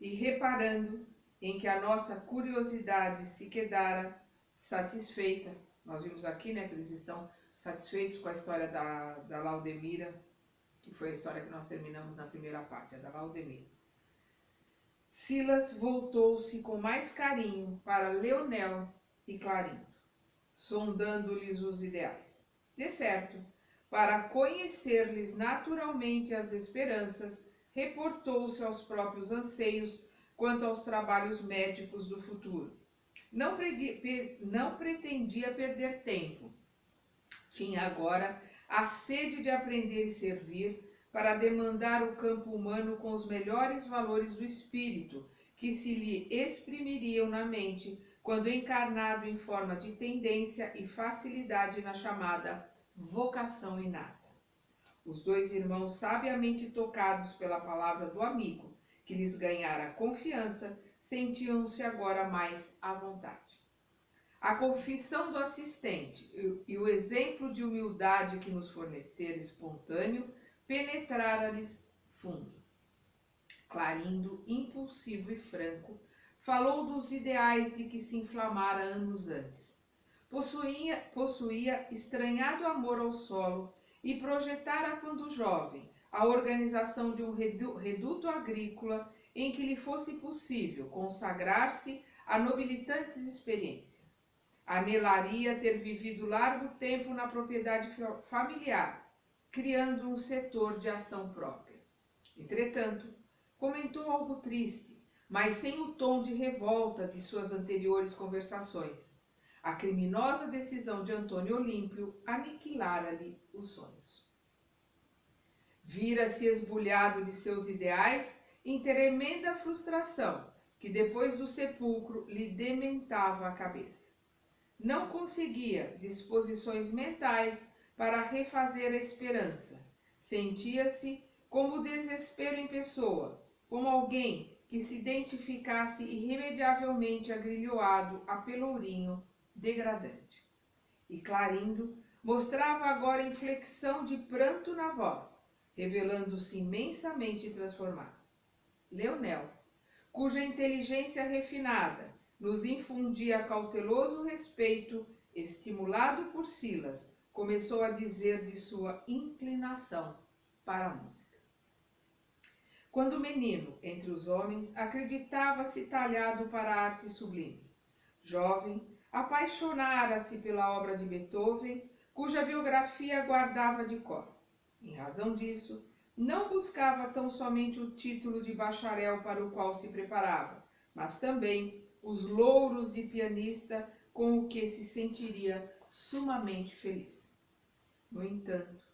e reparando em que a nossa curiosidade se quedara satisfeita. Nós vimos aqui, né, que eles estão satisfeitos com a história da Laudemira, que foi a história que nós terminamos na primeira parte, a da Laudemira. Silas voltou-se com mais carinho para Leonel e Clarindo, sondando-lhes os ideais. De certo, para conhecer-lhes naturalmente as esperanças, reportou-se aos próprios anseios quanto aos trabalhos médicos do futuro. Não pretendia perder tempo. Tinha agora a sede de aprender e servir para demandar o campo humano com os melhores valores do espírito, que se lhe exprimiriam na mente quando encarnado em forma de tendência e facilidade na chamada vocação inata. Os dois irmãos, sabiamente tocados pela palavra do amigo, que lhes ganhara confiança, sentiam-se agora mais à vontade. A confissão do assistente e o exemplo de humildade que nos fornecera espontâneo penetrara-lhes fundo. Clarindo, impulsivo e franco, falou dos ideais de que se inflamara anos antes. Possuía estranhado amor ao solo e projetara quando jovem a organização de um reduto agrícola em que lhe fosse possível consagrar-se a nobilitantes experiências. Anelaria ter vivido largo tempo na propriedade familiar, criando um setor de ação própria. Entretanto, comentou algo triste, mas sem o tom de revolta de suas anteriores conversações. A criminosa decisão de Antônio Olímpio aniquilara-lhe os sonhos. Vira-se esbulhado de seus ideais em tremenda frustração, que depois do sepulcro lhe dementava a cabeça. Não conseguia disposições mentais para refazer a esperança. Sentia-se como desespero em pessoa, como alguém que se identificasse irremediavelmente agrilhoado a pelourinho degradante. E Clarindo mostrava agora inflexão de pranto na voz, revelando-se imensamente transformado. Leonel, cuja inteligência refinada nos infundia cauteloso respeito, estimulado por Silas, começou a dizer de sua inclinação para a música. Quando menino, entre os homens, acreditava-se talhado para a arte sublime. Jovem, apaixonara-se pela obra de Beethoven, cuja biografia guardava de cor. Em razão disso, não buscava tão somente o título de bacharel para o qual se preparava, mas também os louros de pianista com o que se sentiria sumamente feliz. No entanto,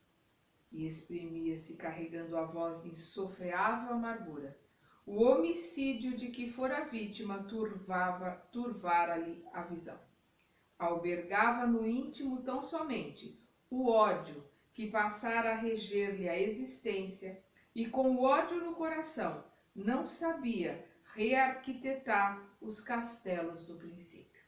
e exprimia-se carregando a voz de insofreável amargura, o homicídio de que fora vítima turvara-lhe a visão. Albergava no íntimo tão somente o ódio que passara a reger-lhe a existência, e com o ódio no coração não sabia rearquitetar os castelos do princípio.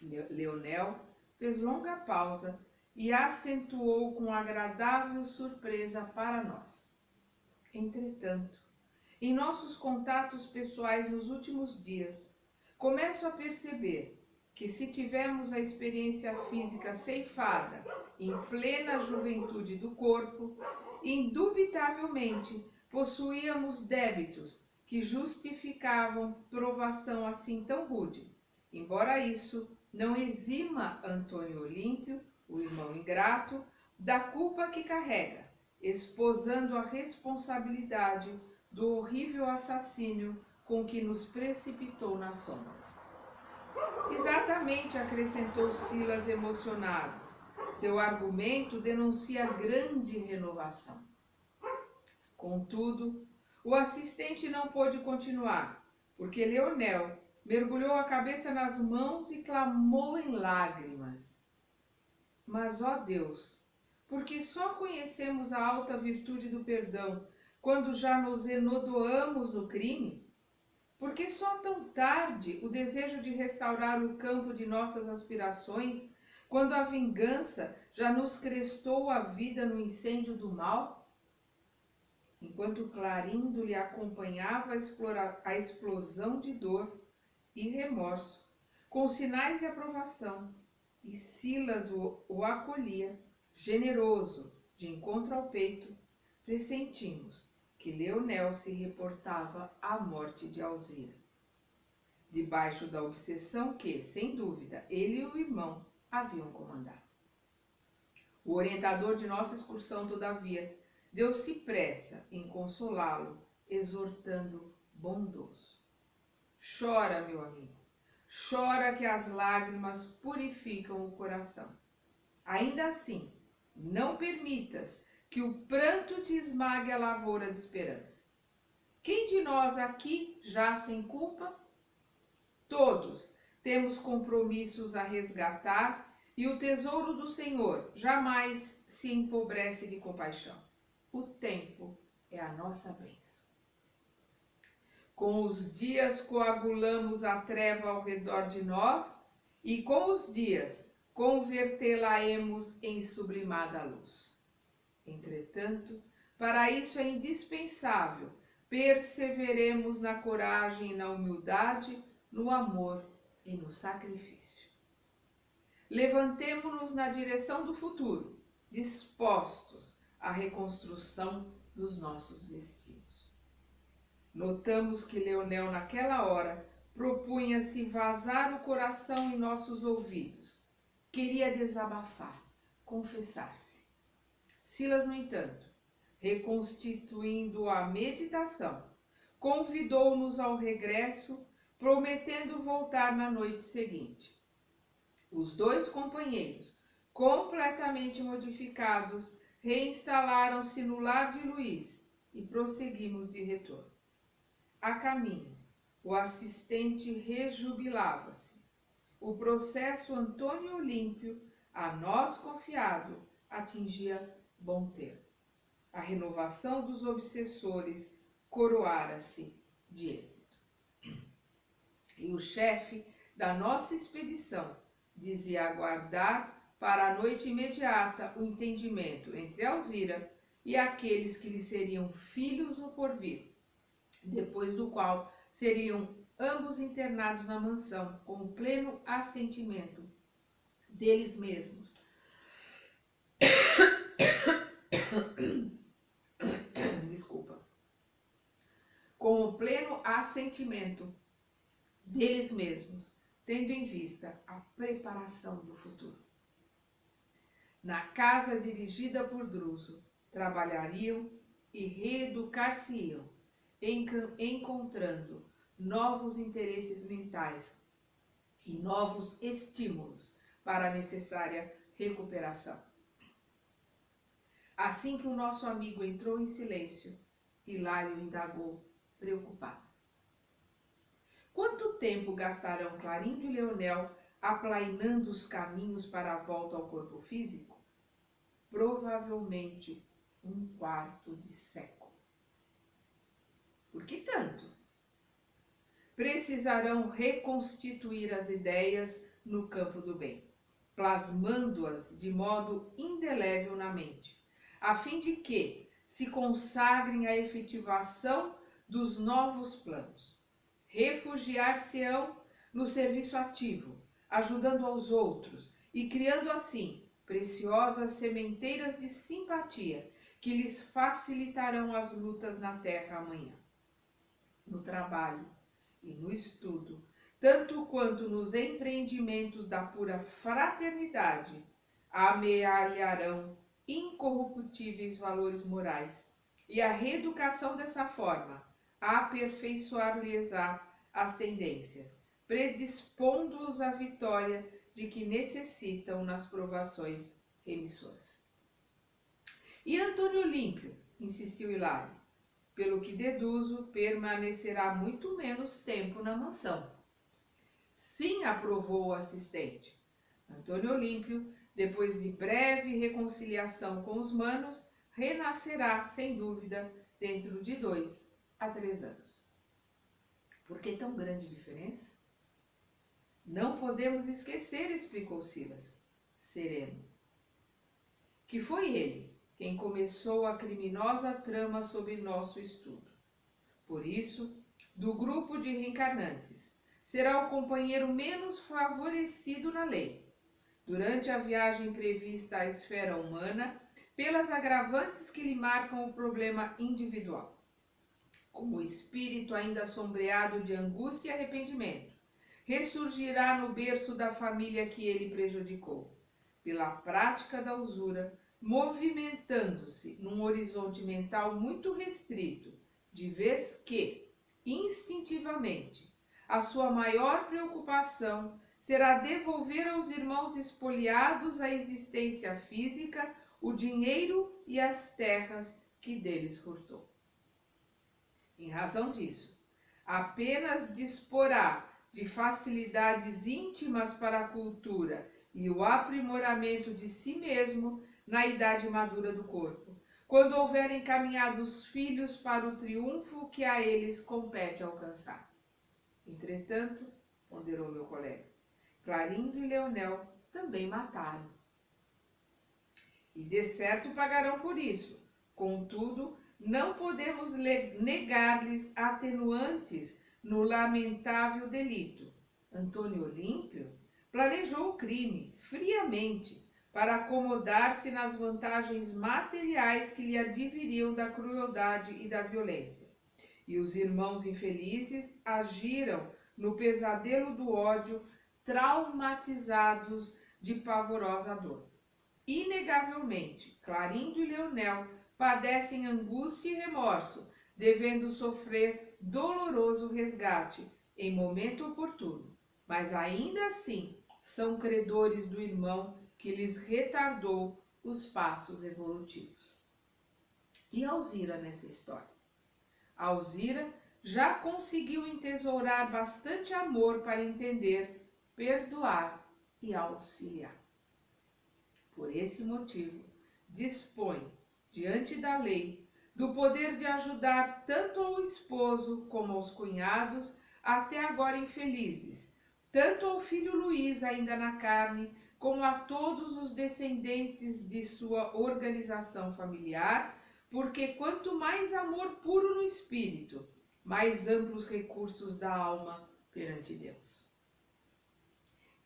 Leonel fez longa pausa e acentuou com agradável surpresa para nós. Entretanto, em nossos contatos pessoais nos últimos dias, começo a perceber que, se tivermos a experiência física ceifada em plena juventude do corpo, indubitavelmente possuíamos débitos que justificavam provação assim tão rude, embora isso não exima Antônio Olímpio, o irmão ingrato, da culpa que carrega, esposando a responsabilidade do horrível assassínio com que nos precipitou nas sombras. Exatamente, acrescentou Silas emocionado. Seu argumento denuncia grande renovação. Contudo, o assistente não pôde continuar, porque Leonel mergulhou a cabeça nas mãos e clamou em lágrimas. Mas, ó Deus, porque só conhecemos a alta virtude do perdão quando já nos enodoamos no crime? Porque só tão tarde o desejo de restaurar o campo de nossas aspirações, quando a vingança já nos crestou a vida no incêndio do mal? enquanto Clarindo lhe acompanhava a explosão de dor e remorso, com sinais de aprovação, e Silas o acolhia, generoso, de encontro ao peito, pressentimos que Leonel se reportava à morte de Alzira, debaixo da obsessão que, sem dúvida, ele e o irmão haviam comandado. O orientador de nossa excursão, todavia, deu-se pressa em consolá-lo, exortando bondoso. Chora, meu amigo, chora que as lágrimas purificam o coração. Ainda assim, não permitas que o pranto te esmague a lavoura de esperança. Quem de nós aqui já sem culpa? Todos temos compromissos a resgatar e o tesouro do Senhor jamais se empobrece de compaixão. O tempo é a nossa bênção. Com os dias coagulamos a treva ao redor de nós e com os dias convertê-la-emos em sublimada luz. Entretanto, para isso é indispensável perseveremos na coragem e na humildade, no amor e no sacrifício. Levantemo-nos na direção do futuro, dispostos à reconstrução dos nossos destinos. Notamos que Leonel, naquela hora, propunha-se vazar o coração em nossos ouvidos. Queria desabafar, confessar-se. Silas, no entanto, reconstituindo a meditação, convidou-nos ao regresso, prometendo voltar na noite seguinte. Os dois companheiros, completamente modificados, reinstalaram-se no lar de Luís e prosseguimos de retorno. A caminho, o assistente rejubilava-se. O processo Antônio Olímpio, a nós confiado, atingia bom termo. A renovação dos obsessores coroara-se de êxito. E o chefe da nossa expedição dizia aguardar para a noite imediata o entendimento entre Alzira e aqueles que lhe seriam filhos no porvir, depois do qual seriam ambos internados na mansão com o pleno assentimento deles mesmos. Desculpa. Com o pleno assentimento deles mesmos, tendo em vista a preparação do futuro. Na casa dirigida por Druso, trabalhariam e reeducar-se-iam, encontrando novos interesses mentais e novos estímulos para a necessária recuperação. Assim que o nosso amigo entrou em silêncio, Hilário indagou, preocupado. Quanto tempo gastarão Clarindo e Leonel aplainando os caminhos para a volta ao corpo físico? Provavelmente 1/4 de século. Por que tanto? Precisarão reconstituir as ideias no campo do bem, plasmando-as de modo indelével na mente, a fim de que se consagrem à efetivação dos novos planos. Refugiar-se-ão no serviço ativo, ajudando aos outros e criando assim preciosas sementeiras de simpatia que lhes facilitarão as lutas na terra amanhã. No trabalho e no estudo, tanto quanto nos empreendimentos da pura fraternidade, amealharão incorruptíveis valores morais, e a reeducação dessa forma aperfeiçoar-lhes-á as tendências, predispondo-os à vitória de que necessitam nas provações remissoras. E Antônio Olímpio, insistiu Hilário, pelo que deduzo, permanecerá muito menos tempo na mansão. Sim, aprovou o assistente. Antônio Olímpio, depois de breve reconciliação com os manos, renascerá, sem dúvida, dentro de 2 a 3 anos. Por que tão grande diferença? Não podemos esquecer, explicou Silas, sereno, que foi ele, quem começou a criminosa trama sobre nosso estudo. Por isso, do grupo de reencarnantes, será o companheiro menos favorecido na lei. Durante a viagem prevista à esfera humana, pelas agravantes que lhe marcam o problema individual. Como o espírito ainda sombreado de angústia e arrependimento, ressurgirá no berço da família que ele prejudicou, pela prática da usura, movimentando-se num horizonte mental muito restrito, de vez que, instintivamente, a sua maior preocupação será devolver aos irmãos espoliados a existência física, o dinheiro e as terras que deles furtou. Em razão disso, apenas disporá de facilidades íntimas para a cultura e o aprimoramento de si mesmo na idade madura do corpo, quando houver encaminhado os filhos para o triunfo que a eles compete alcançar. Entretanto, ponderou meu colega, Clarindo e Leonel também mataram. E de certo pagarão por isso. Contudo, não podemos negar-lhes atenuantes no lamentável delito. Antônio Olímpio planejou o crime friamente para acomodar-se nas vantagens materiais que lhe adviriam da crueldade e da violência. E os irmãos infelizes agiram no pesadelo do ódio, traumatizados de pavorosa dor. Inegavelmente, Clarindo e Leonel padecem angústia e remorso, devendo sofrer doloroso resgate em momento oportuno, mas ainda assim são credores do irmão que lhes retardou os passos evolutivos. E Alzira nessa história? Alzira já conseguiu entesourar bastante amor para entender, perdoar e auxiliar. Por esse motivo, dispõe, diante da lei, do poder de ajudar tanto ao esposo como aos cunhados, até agora infelizes, tanto ao filho Luís, ainda na carne, como a todos os descendentes de sua organização familiar, porque quanto mais amor puro no espírito, mais amplos recursos da alma perante Deus.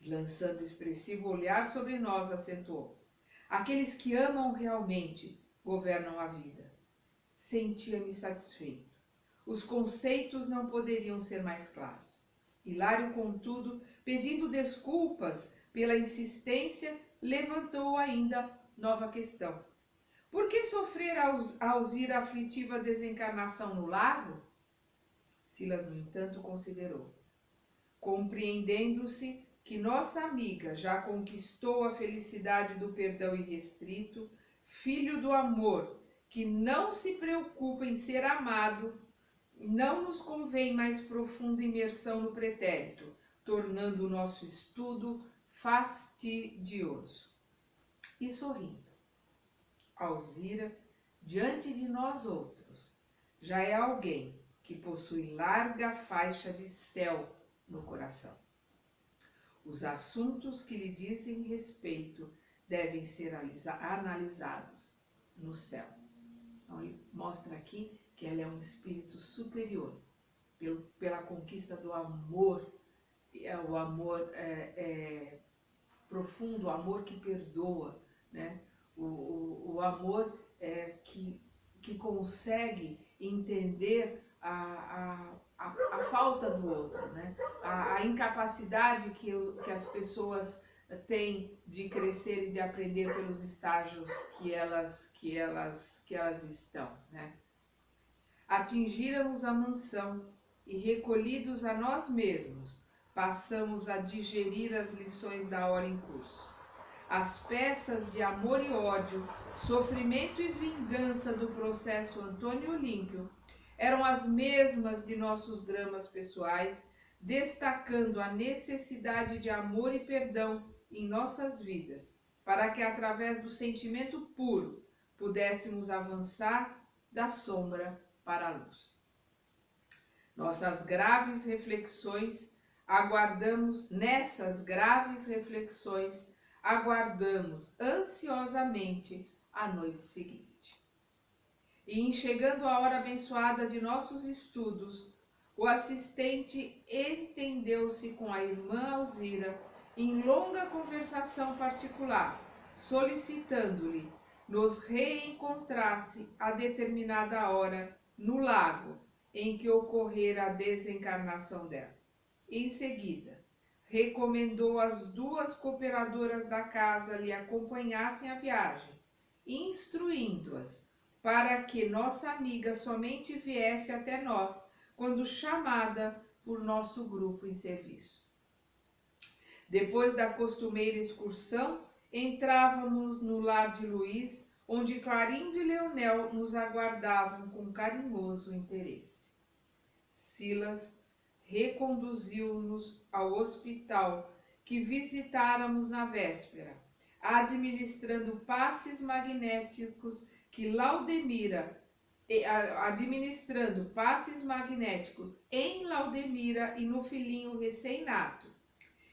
Lançando expressivo olhar sobre nós, acentuou: aqueles que amam realmente governam a vida. Sentia-me satisfeito. Os conceitos não poderiam ser mais claros. Hilário, contudo, pedindo desculpas pela insistência, levantou ainda nova questão. Por que sofrer a Alzira a aflitiva desencarnação no lago? Silas, no entanto, considerou. Compreendendo-se que nossa amiga já conquistou a felicidade do perdão irrestrito, filho do amor, que não se preocupa em ser amado, não nos convém mais profunda imersão no pretérito, tornando o nosso estudo fastidioso. E sorrindo, Alzira, diante de nós outros, já é alguém que possui larga faixa de céu no coração. Os assuntos que lhe dizem respeito devem ser analisados no céu. Então, ele mostra aqui que ela é um espírito superior, pela conquista do amor, o amor profundo, o amor que perdoa, né? O amor que consegue entender a falta do outro, né? A incapacidade que as pessoas têm de crescer e de aprender pelos estágios que elas estão, né? Atingíramos a mansão e, recolhidos a nós mesmos, passamos a digerir as lições da hora em curso. As peças de amor e ódio, sofrimento e vingança do processo Antônio Olímpio eram as mesmas de nossos dramas pessoais, destacando a necessidade de amor e perdão em nossas vidas, para que, através do sentimento puro, pudéssemos avançar da sombra para a luz. Nessas graves reflexões, aguardamos ansiosamente à noite seguinte. E em chegando a hora abençoada de nossos estudos, o assistente entendeu-se com a irmã Alzira em longa conversação particular, solicitando-lhe nos reencontrasse a determinada hora no lago em que ocorrera a desencarnação dela. Em seguida, recomendou às duas cooperadoras da casa lhe acompanhassem a viagem, instruindo-as para que nossa amiga somente viesse até nós quando chamada por nosso grupo em serviço. Depois da costumeira excursão, entrávamos no lar de Luís, onde Clarindo e Leonel nos aguardavam com carinhoso interesse. Silas reconduziu-nos ao hospital que visitáramos na véspera, administrando passes magnéticos em Laudemira e no filhinho recém-nato.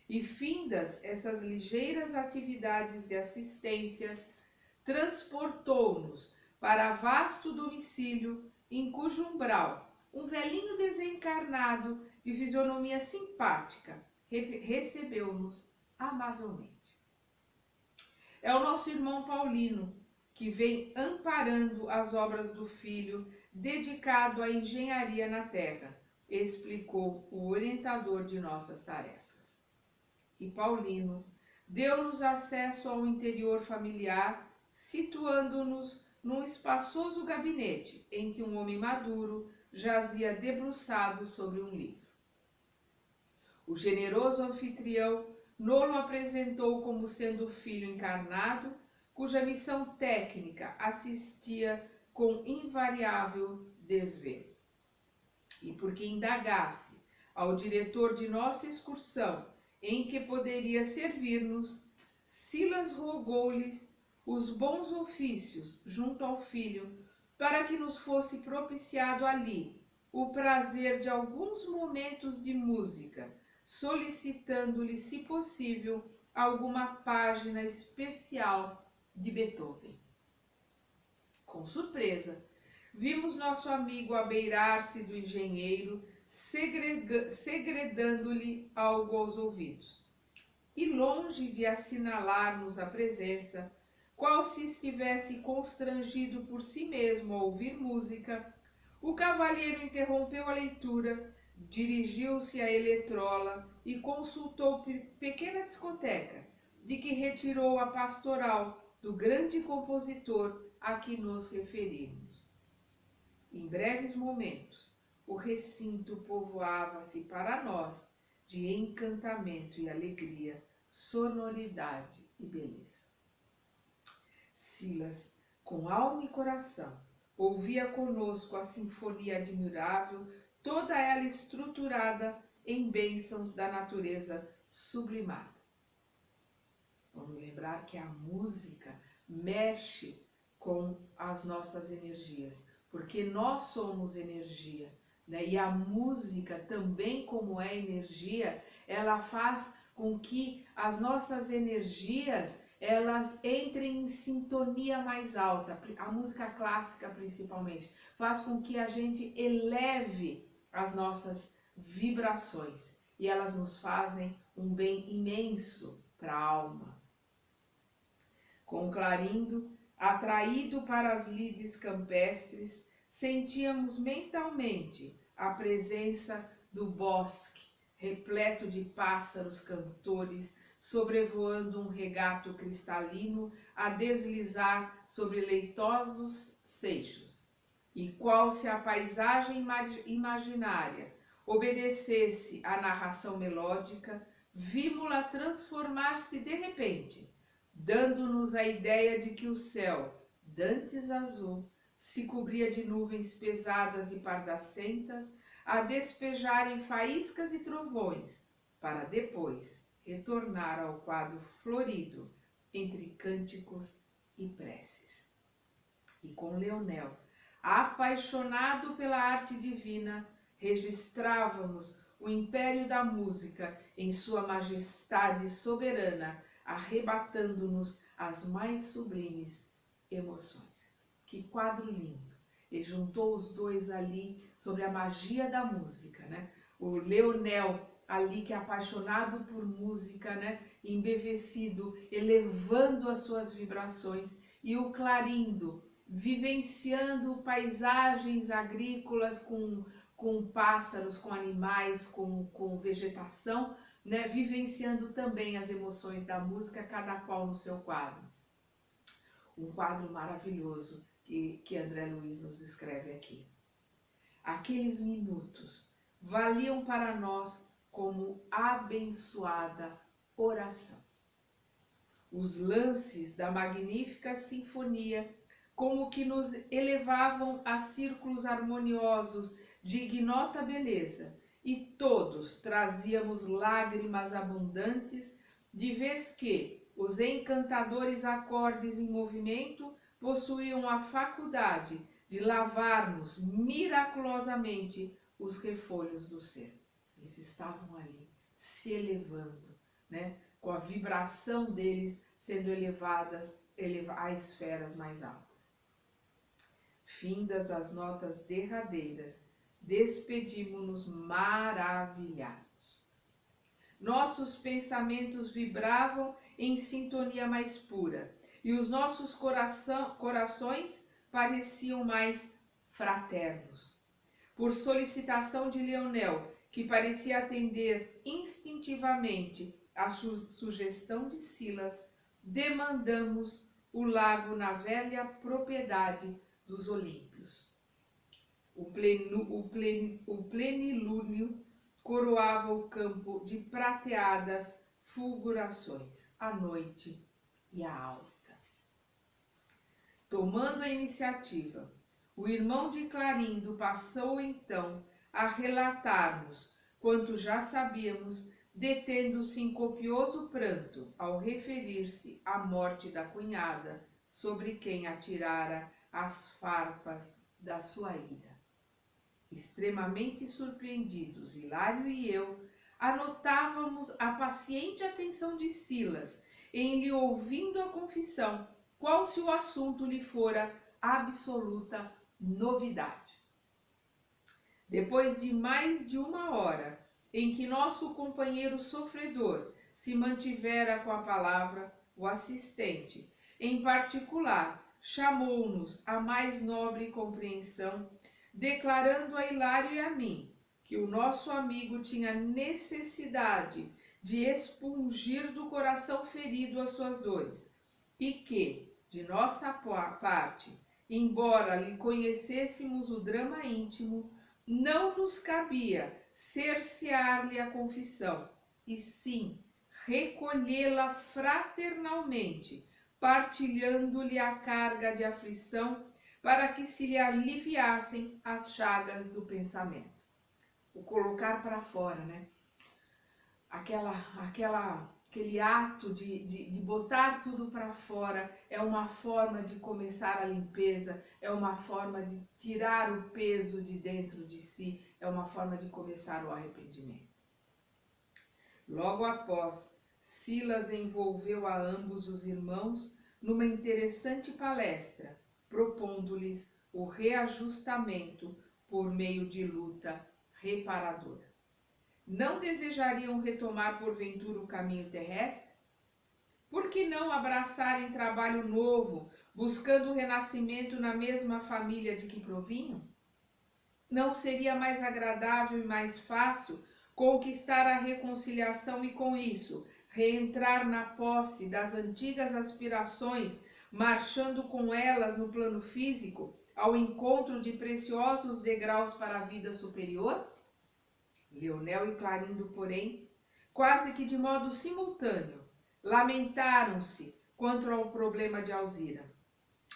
E findas essas ligeiras atividades de assistências, transportou-nos para vasto domicílio em cujo umbral um velhinho desencarnado de fisionomia simpática recebeu-nos amavelmente. É o nosso irmão Paulino, que vem amparando as obras do filho, dedicado à engenharia na terra, explicou o orientador de nossas tarefas. E Paulino deu-nos acesso ao interior familiar, situando-nos num espaçoso gabinete em que um homem maduro jazia debruçado sobre um livro. O generoso anfitrião nolo apresentou como sendo o filho encarnado, cuja missão técnica assistia com invariável desvelo. E porque indagasse ao diretor de nossa excursão em que poderia servir-nos, Silas rogou-lhes os bons ofícios junto ao filho, para que nos fosse propiciado ali o prazer de alguns momentos de música, solicitando-lhe, se possível, alguma página especial de Beethoven. Com surpresa, vimos nosso amigo abeirar-se do engenheiro, segredando-lhe algo aos ouvidos. E longe de assinalar-nos a presença, qual se estivesse constrangido por si mesmo a ouvir música, o cavalheiro interrompeu a leitura, dirigiu-se à eletrola e consultou pequena discoteca, de que retirou a pastoral do grande compositor a que nos referimos. Em breves momentos, o recinto povoava-se para nós de encantamento e alegria, sonoridade e beleza. Silas, com alma e coração, ouvia conosco a sinfonia admirável, toda ela estruturada em bênçãos da natureza sublimada. Vamos lembrar que a música mexe com as nossas energias, porque nós somos energia, né? E a música também, como é energia, ela faz com que as nossas energias elas entrem em sintonia mais alta. A música clássica, principalmente, faz com que a gente eleve as nossas vibrações e elas nos fazem um bem imenso para a alma. Com Clarindo, atraído para as lides campestres, sentíamos mentalmente a presença do bosque, repleto de pássaros cantores, sobrevoando um regato cristalino a deslizar sobre leitosos seixos. E qual se a paisagem imaginária obedecesse à narração melódica, vimos-la transformar-se de repente, dando-nos a ideia de que o céu, dantes azul, se cobria de nuvens pesadas e pardacentas, a despejarem faíscas e trovões, para depois retornar ao quadro florido entre cânticos e preces. E com Leonel, apaixonado pela arte divina, registrávamos o império da música em sua majestade soberana, arrebatando-nos as mais sublimes emoções. Que quadro lindo! Ele juntou os dois ali sobre a magia da música, né? O Leonel ali que é apaixonado por música, né? Embevecido, elevando as suas vibrações, e o Clarindo vivenciando paisagens agrícolas com pássaros, com animais, com vegetação, né? Vivenciando também as emoções da música, cada qual no seu quadro. Um quadro maravilhoso que André Luiz nos descreve aqui. Aqueles minutos valiam para nós como abençoada oração. Os lances da magnífica sinfonia, como que nos elevavam a círculos harmoniosos de ignota beleza, e todos trazíamos lágrimas abundantes, de vez que os encantadores acordes em movimento possuíam a faculdade de lavar-nos miraculosamente os refolhos do ser. Eles estavam ali, se elevando, né? Com a vibração deles sendo elevadas a esferas mais altas. Findas as notas derradeiras, despedimos-nos maravilhados. Nossos pensamentos vibravam em sintonia mais pura, e os nossos corações pareciam mais fraternos. Por solicitação de Leonel, que parecia atender instintivamente à sugestão de Silas, demandamos o lago na velha propriedade dos Olímpios. O plenilúnio coroava o campo de prateadas fulgurações, a noite e a alta. Tomando a iniciativa, o irmão de Clarindo passou então a relatar-nos quanto já sabíamos, detendo-se em copioso pranto ao referir-se à morte da cunhada, sobre quem atirara as farpas da sua ira. Extremamente surpreendidos, Hilário e eu anotávamos a paciente atenção de Silas em lhe ouvindo a confissão, qual se o assunto lhe fora absoluta novidade. Depois de mais de uma hora em que nosso companheiro sofredor se mantivera com a palavra, o assistente, em particular, chamou-nos a mais nobre compreensão, declarando a Hilário e a mim que o nosso amigo tinha necessidade de expungir do coração ferido as suas dores, e que, de nossa parte, embora lhe conhecêssemos o drama íntimo, não nos cabia cercear-lhe a confissão, e sim recolhê-la fraternalmente, partilhando-lhe a carga de aflição, para que se lhe aliviassem as chagas do pensamento. O colocar para fora, né? Aquele ato de botar tudo para fora é uma forma de começar a limpeza, é uma forma de tirar o peso de dentro de si, é uma forma de começar o arrependimento. Logo após, Silas envolveu a ambos os irmãos numa interessante palestra, propondo-lhes o reajustamento por meio de luta reparadora. Não desejariam retomar porventura o caminho terrestre? Por que não abraçarem trabalho novo, buscando o renascimento na mesma família de que provinham? Não seria mais agradável e mais fácil conquistar a reconciliação e, com isso, reentrar na posse das antigas aspirações, marchando com elas no plano físico, ao encontro de preciosos degraus para a vida superior? Leonel e Clarindo, porém, quase que de modo simultâneo, lamentaram-se quanto ao problema de Alzira.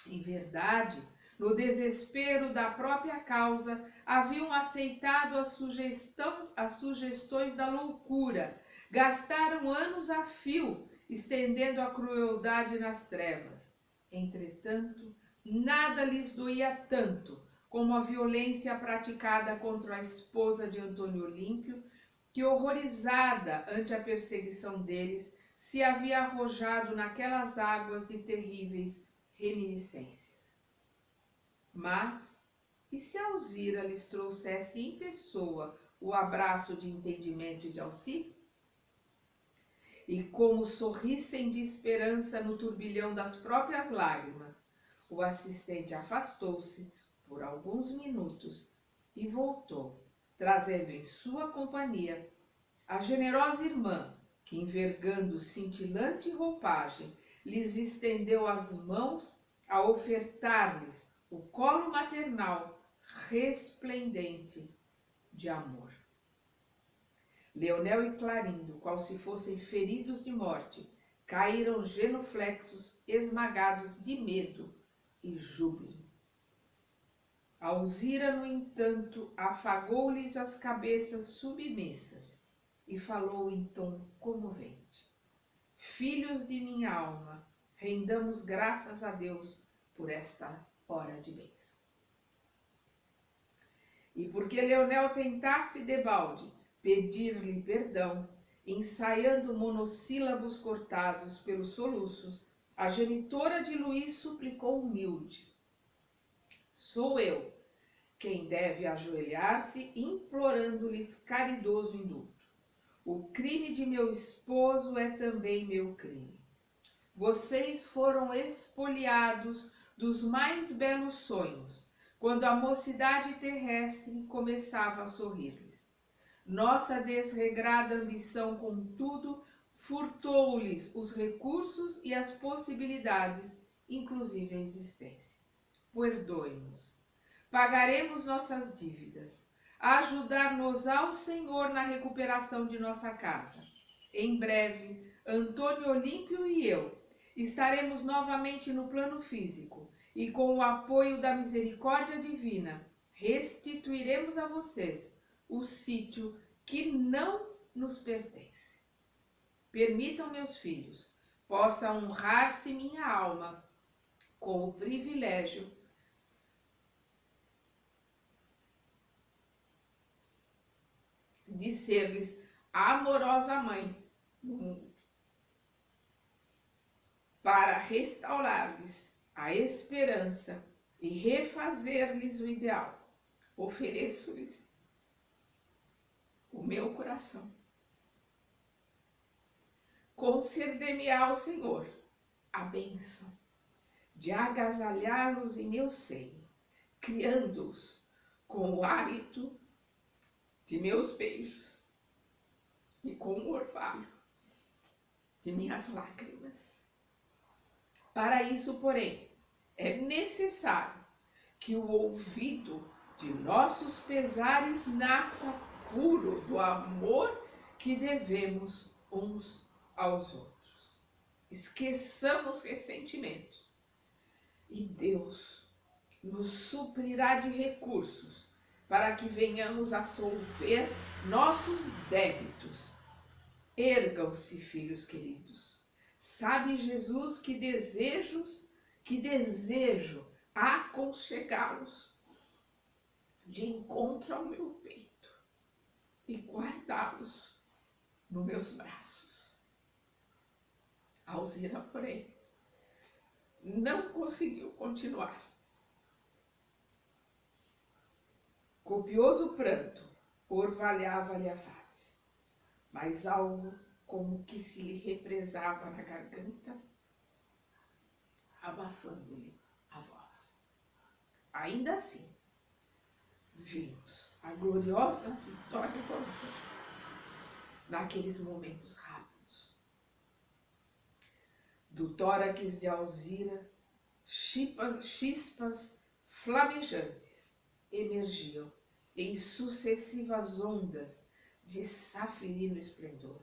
Em verdade, no desespero da própria causa, haviam aceitado as sugestões da loucura, gastaram anos a fio, estendendo a crueldade nas trevas. Entretanto, nada lhes doía tanto como a violência praticada contra a esposa de Antônio Olímpio, que, horrorizada ante a perseguição deles, se havia arrojado naquelas águas de terríveis reminiscências. Mas, e se Alzira lhes trouxesse em pessoa o abraço de entendimento e de auxílio? E como sorrissem de esperança no turbilhão das próprias lágrimas, o assistente afastou-se por alguns minutos e voltou, trazendo em sua companhia a generosa irmã, que, envergando cintilante roupagem, lhes estendeu as mãos a ofertar-lhes o colo maternal resplendente de amor. Leonel e Clarindo, qual se fossem feridos de morte, caíram genuflexos, esmagados de medo e júbilo. Alzira, no entanto, afagou-lhes as cabeças submissas e falou em tom comovente: Filhos de minha alma, rendamos graças a Deus por esta hora de bênção. E porque Leonel tentasse debalde pedir-lhe perdão, ensaiando monossílabos cortados pelos soluços, a genitora de Luís suplicou humilde: Sou eu quem deve ajoelhar-se, implorando-lhes caridoso indulto. O crime de meu esposo é também meu crime. Vocês foram expoliados dos mais belos sonhos, quando a mocidade terrestre começava a sorrir-lhes. Nossa desregrada ambição, contudo, furtou-lhes os recursos e as possibilidades, inclusive a existência. Perdoe-nos. Pagaremos nossas dívidas. Ajudar-nos-á o Senhor na recuperação de nossa casa. Em breve, Antônio Olímpio e eu estaremos novamente no plano físico e, com o apoio da misericórdia divina, restituiremos a vocês o sítio que não nos pertence. Permitam, meus filhos, possa honrar-se minha alma com o privilégio de ser-lhes amorosa mãe no mundo, para restaurar-lhes a esperança e refazer-lhes o ideal. Ofereço-lhes o meu coração. Conceder-me-á o Senhor a bênção de agasalhá-los em meu seio, criando-os com o hálito de meus beijos e com o orvalho de minhas lágrimas. Para isso, porém, é necessário que o ouvido de nossos pesares nasça puro do amor que devemos uns aos outros. Esqueçamos ressentimentos e Deus nos suprirá de recursos para que venhamos a solver nossos débitos. Ergam-se, filhos queridos. Sabe Jesus que desejo aconchegá-los de encontro ao meu peito e guardá-los nos meus braços. Alzira, porém, não conseguiu continuar. Copioso pranto orvalhava-lhe a face, mas algo como que se lhe represava na garganta, abafando-lhe a voz. Ainda assim, vimos a gloriosa vitória volante naqueles momentos rápidos. Do tórax de Alzira, chispas flamejantes emergiam em sucessivas ondas de safirino esplendor,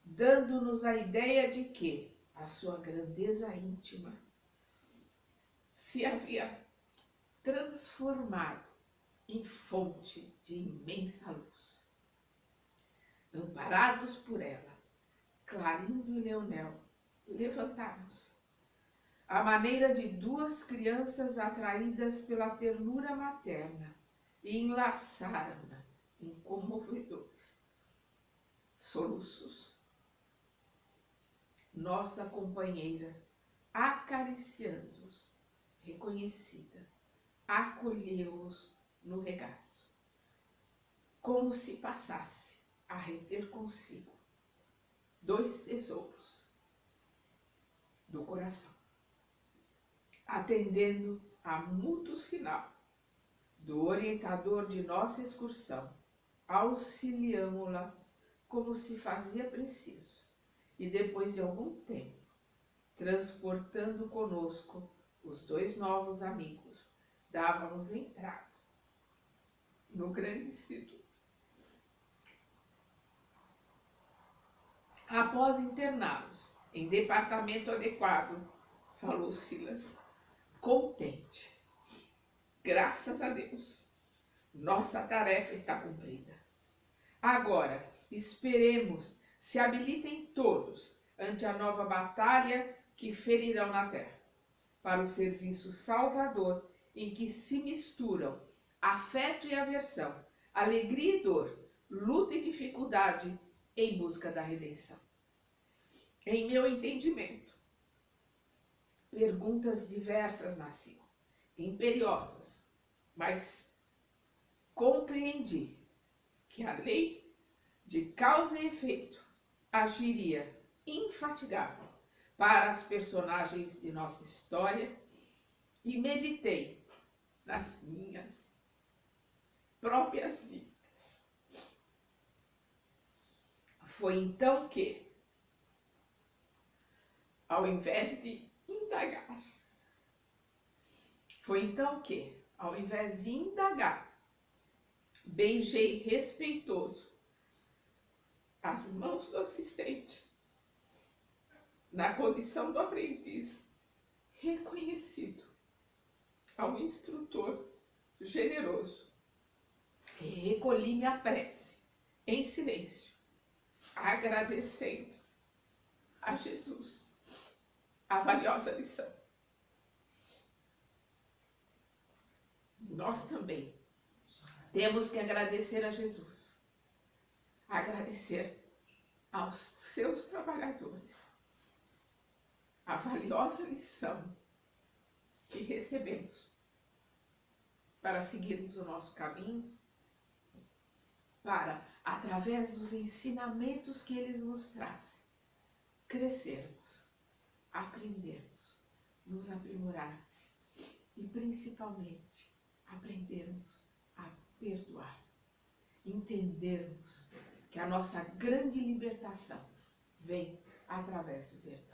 dando-nos a ideia de que a sua grandeza íntima se havia transformado em fonte de imensa luz. Amparados por ela, Clarindo e Leonel levantaram-se, à maneira de duas crianças atraídas pela ternura materna, e enlaçaram-na em comovedores soluços. Nossa companheira acariciando-os, reconhecida, acolheu-os no regaço, como se passasse a reter consigo 2 tesouros do coração, atendendo a mútuo sinal do orientador de nossa excursão, auxiliamo-la como se fazia preciso, e depois de algum tempo, transportando conosco os 2 novos amigos, dávamos entrada no grande instituto. Após interná-los em departamento adequado, falou Silas, contente. Graças a Deus, nossa tarefa está cumprida. Agora, esperemos se habilitem todos ante a nova batalha que ferirão na terra, para o serviço salvador em que se misturam afeto e aversão, alegria e dor, luta e dificuldade em busca da redenção. Em meu entendimento, perguntas diversas nasciam, imperiosas, mas compreendi que a lei de causa e efeito agiria infatigável para as personagens de nossa história e meditei nas minhas próprias dívidas. Foi então que, ao invés de indagar, beijei respeitoso as mãos do assistente, na condição do aprendiz reconhecido, ao instrutor generoso, e recolhi minha prece em silêncio, agradecendo a Jesus a valiosa lição. Nós também temos que agradecer a Jesus, agradecer aos seus trabalhadores a valiosa lição que recebemos para seguirmos o nosso caminho, para, através dos ensinamentos que eles nos trazem, crescermos, aprendermos, nos aprimorar e, principalmente, aprendermos a perdoar, entendermos que a nossa grande libertação vem através do perdão.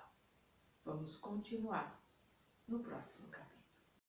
Vamos continuar no próximo capítulo.